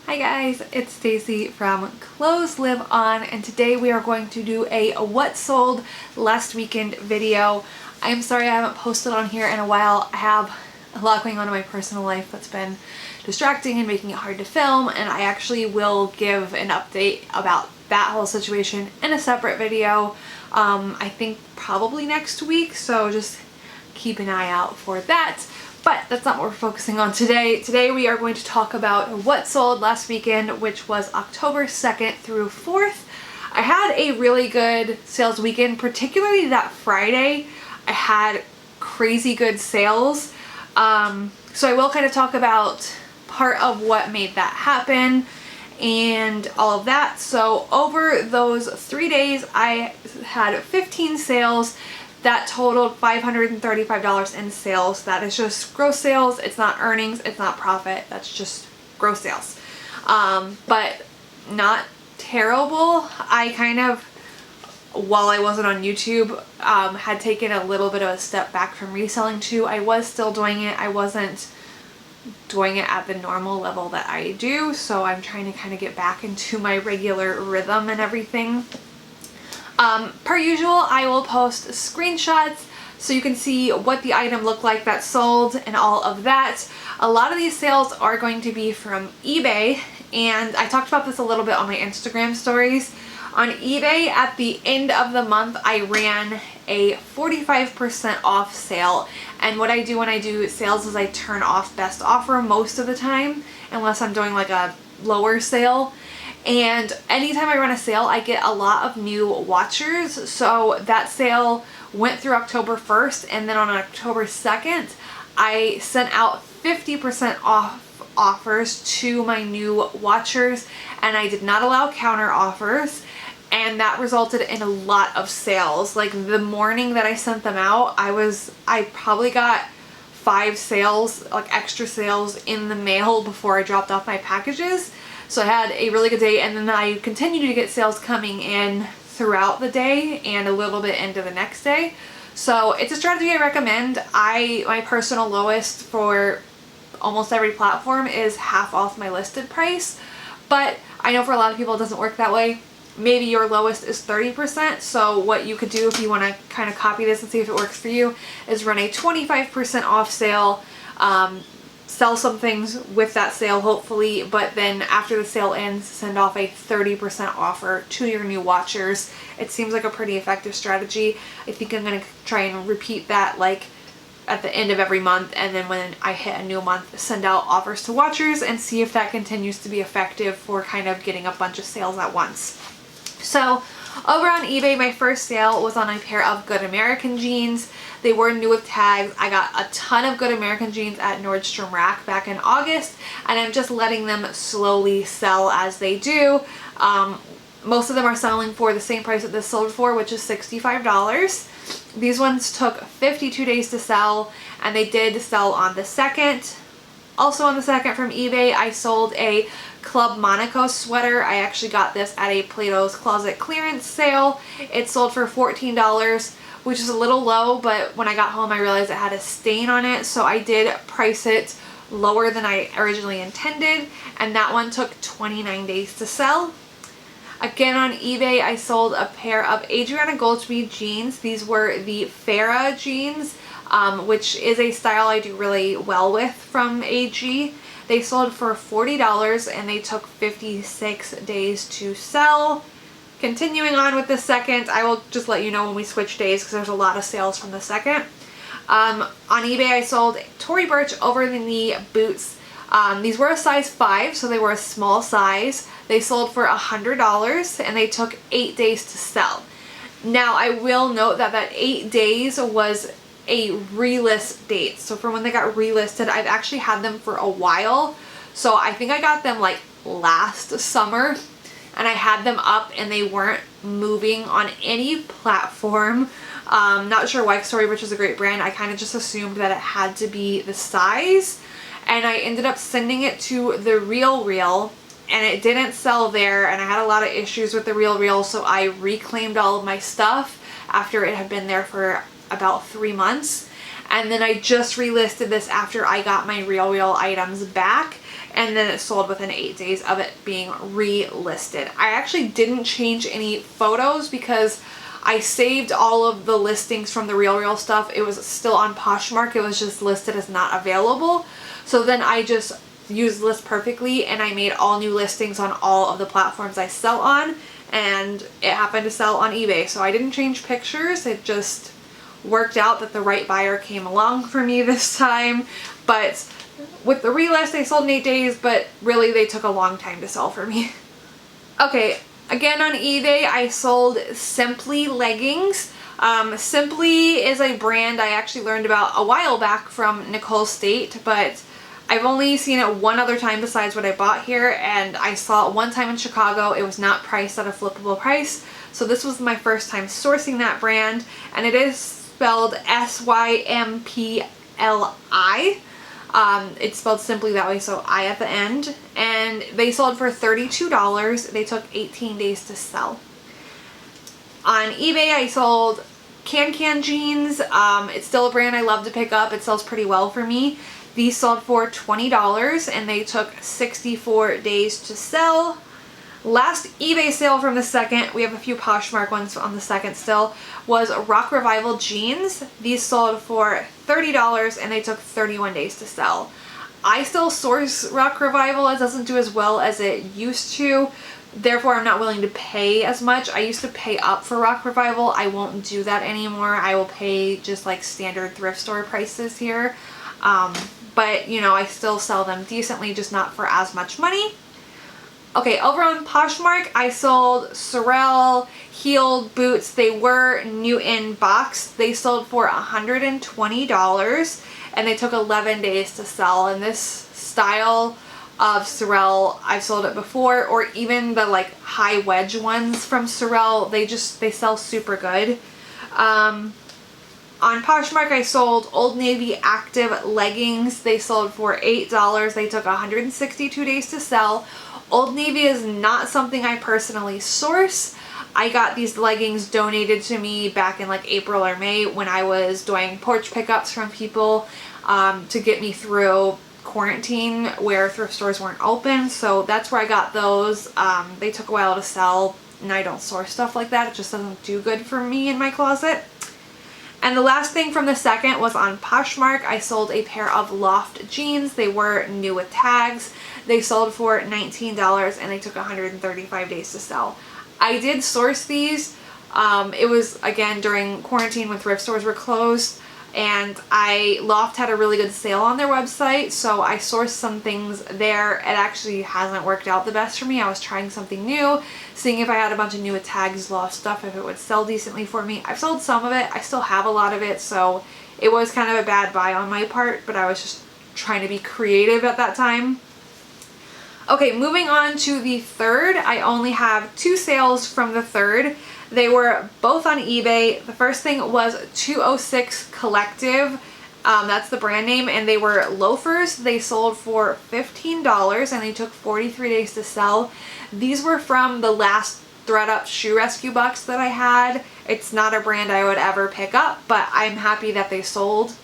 Hi guys, it's Stacy from Clothes Live On, and today we are going to do a what sold last weekend video. I'm sorry I haven't posted on here in a while. I have a lot going on in my personal life that's been distracting and making it hard to film, and I actually will give an update about that whole situation in a separate video. I think probably next week, so just keep an eye out for that. But that's not what we're focusing on today. Today we are going to talk about what sold last weekend, which was October 2nd through 4th. I had a really good sales weekend, particularly that Friday. I had crazy good sales. So I will kind of talk about part of what made that happen and all of that. So over those 3 days, I had 15 sales. That totaled $535 in sales. That is just gross sales. It's not earnings. It's not profit. That's just gross sales. But not terrible. I kind of, while I wasn't on YouTube, had taken a little bit of a step back from reselling too. I was still doing it. I wasn't doing it at the normal level that I do. So I'm trying to kind of get back into my regular rhythm and everything. Per usual, I will post screenshots so you can see what the item looked like that sold and all of that. A lot of these sales are going to be from eBay, and I talked about this a little bit on my Instagram stories. On eBay, at the end of the month, I ran a 45% off sale, and what I do when I do sales is I turn off best offer most of the time, unless I'm doing like a lower sale. And anytime I run a sale, I get a lot of new watchers. So that sale went through October 1st, and then on October 2nd, I sent out 50% off offers to my new watchers, and I did not allow counter offers, and that resulted in a lot of sales. Like the morning that I sent them out, I probably got 5 sales, like extra sales in the mail before I dropped off my packages. So I had a really good day, and then I continued to get sales coming in throughout the day and a little bit into the next day. So it's a strategy I recommend. My personal lowest for almost every platform is half off my listed price, but I know for a lot of people it doesn't work that way. Maybe your lowest is 30%. So what you could do if you want to kind of copy this and see if it works for you is run a 25% off sale. Sell some things with that sale hopefully, but then after the sale ends, send off a 30% offer to your new watchers. It seems like a pretty effective strategy. I think I'm going to try and repeat that like at the end of every month, and then when I hit a new month, send out offers to watchers and see if that continues to be effective for kind of getting a bunch of sales at once. So over on eBay, my first sale was on a pair of Good American jeans. They were new with tags. I got a ton of Good American jeans at Nordstrom Rack back in August, and I'm just letting them slowly sell as they do. Most of them are selling for the same price that this sold for, which is $65. These ones took 52 days to sell, and they did sell on the 2nd. Also on the 2nd from eBay, I sold a Club Monaco sweater. I actually got this at a Plato's Closet clearance sale. It sold for $14, which is a little low, but when I got home I realized it had a stain on it, so I did price it lower than I originally intended, and that one took 29 days to sell. Again on eBay, I sold a pair of Adriana Goldsby jeans. These were the Farrah jeans, which is a style I do really well with from AG. They sold for $40, and they took 56 days to sell. Continuing on with the 2nd, I will just let you know when we switch days because there's a lot of sales from the 2nd. On eBay, I sold Tory Burch over-the-knee boots. These were a size 5, so they were a small size. They sold for $100, and they took 8 days to sell. Now, I will note that that 8 days was a relist date. So from when they got relisted, I've actually had them for a while. So I think I got them like last summer, and I had them up and they weren't moving on any platform. Not sure why, Tory, which is a great brand. I kind of just assumed that it had to be the size, and I ended up sending it to the RealReal, and it didn't sell there, and I had a lot of issues with the RealReal, so I reclaimed all of my stuff after it had been there for about 3 months, and then I just relisted this after I got my RealReal items back, and then it sold within 8 days of it being relisted. I actually didn't change any photos because I saved all of the listings from the Real stuff. It was still on Poshmark. It was just listed as not available. So then I just used List Perfectly and I made all new listings on all of the platforms I sell on, and it happened to sell on eBay. So I didn't change pictures. It just worked out that the right buyer came along for me this time. But with the relist, they sold in 8 days, but really they took a long time to sell for me. Okay, again on eBay, I sold Simply leggings. Simply is a brand I actually learned about a while back from Nicole State, but I've only seen it one other time besides what I bought here, and I saw it one time in Chicago. It was not priced at a flippable price, so this was my first time sourcing that brand, and it is spelled Sympli. It's spelled simply that way, so I at the end, and they sold for $32. They took 18 days to sell. On eBay, I sold Can Jeans. It's still a brand I love to pick up. It sells pretty well for me. These sold for $20 and they took 64 days to sell. Last eBay sale from the second, we have a few Poshmark ones on the second still, was Rock Revival jeans. These sold for $30 and they took 31 days to sell. I still source Rock Revival. It doesn't do as well as it used to. Therefore, I'm not willing to pay as much. I used to pay up for Rock Revival. I won't do that anymore. I will pay just like standard thrift store prices here. But you know, I still sell them decently, just not for as much money. Okay, over on Poshmark, I sold Sorel heeled boots. They were new in box. They sold for $120 and they took 11 days to sell. And this style of Sorel, I've sold it before, or even the like high wedge ones from Sorel, they sell super good. On Poshmark, I sold Old Navy active leggings. They sold for $8. They took 162 days to sell. Old Navy is not something I personally source. I got these leggings donated to me back in like April or May when I was doing porch pickups from people to get me through quarantine where thrift stores weren't open. So that's where I got those. They took a while to sell, and I don't source stuff like that. It just doesn't do good for me in my closet. And the last thing from the second was on Poshmark. I sold a pair of Loft Jeans. They were new with tags. They sold for $19 and they took 135 days to sell. I did source these. It was again during quarantine when thrift stores were closed, and Loft had a really good sale on their website, so I sourced some things there. It actually hasn't worked out the best for me. I was trying something new, seeing if I had a bunch of new with tags Loft stuff, if it would sell decently for me. I've sold some of it. I still have a lot of it, so it was kind of a bad buy on my part, but I was just trying to be creative at that time. Okay, moving on to the third. I only have 2 sales from the third. They were both on eBay. The first thing was 206 Collective. That's the brand name, and they were loafers. They sold for $15 and they took 43 days to sell. These were from the last ThredUp shoe rescue box that I had. It's not a brand I would ever pick up, but I'm happy that they sold.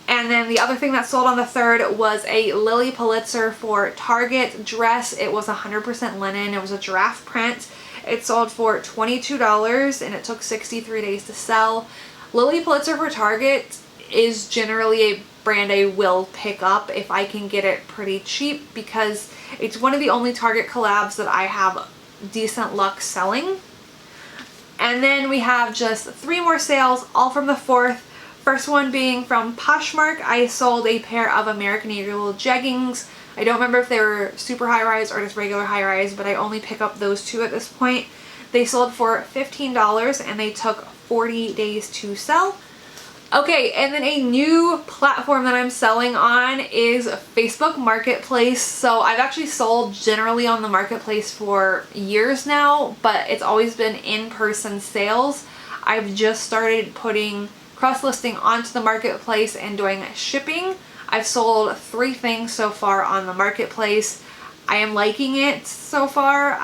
And then the other thing that sold on the third was a Lily Pulitzer for Target dress. It was 100% linen. It was a giraffe print. It sold for $22 and it took 63 days to sell. Lily Pulitzer for Target is generally a brand I will pick up if I can get it pretty cheap, because it's one of the only Target collabs that I have decent luck selling. And then we have just 3 more sales, all from the fourth. First one being from Poshmark. I sold a pair of American Eagle jeggings. I don't remember if they were super high rise or just regular high rise, but I only pick up those 2 at this point. They sold for $15 and they took 40 days to sell. Okay, and then a new platform that I'm selling on is Facebook Marketplace. So I've actually sold generally on the marketplace for years now, but it's always been in-person sales. I've just started putting cross-listing onto the marketplace and doing shipping. I've sold 3 things so far on the marketplace. I am liking it so far.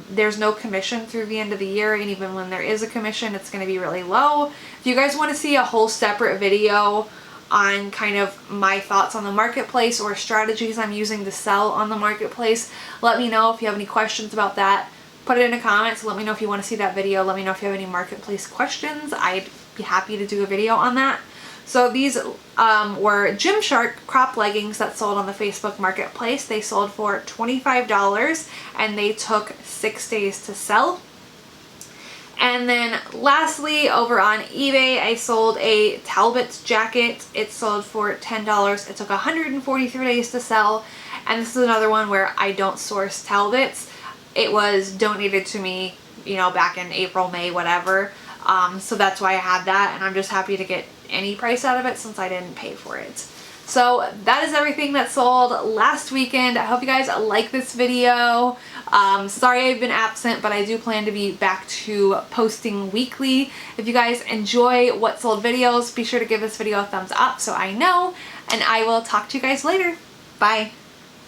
There's no commission through the end of the year, and even when there is a commission, it's going to be really low. If you guys want to see a whole separate video on kind of my thoughts on the marketplace or strategies I'm using to sell on the marketplace. Let me know if you have any questions about that. Put it in the comments. Let me know if you want to see that video. Let me know if you have any marketplace questions. I'd be happy to do a video on that. So these were Gymshark crop leggings that sold on the Facebook marketplace. They sold for $25 and they took 6 days to sell. And then lastly, over on eBay, I sold a Talbot jacket. It sold for $10. It took 143 days to sell. And this is another one where I don't source Talbots. It was donated to me, you know, back in April, May, whatever. So that's why I had that, and I'm just happy to get any price out of it since I didn't pay for it. So that is everything that sold last weekend. I hope you guys like this video. Sorry I've been absent, but I do plan to be back to posting weekly. If you guys enjoy what sold videos, be sure to give this video a thumbs up so I know, and I will talk to you guys later. Bye.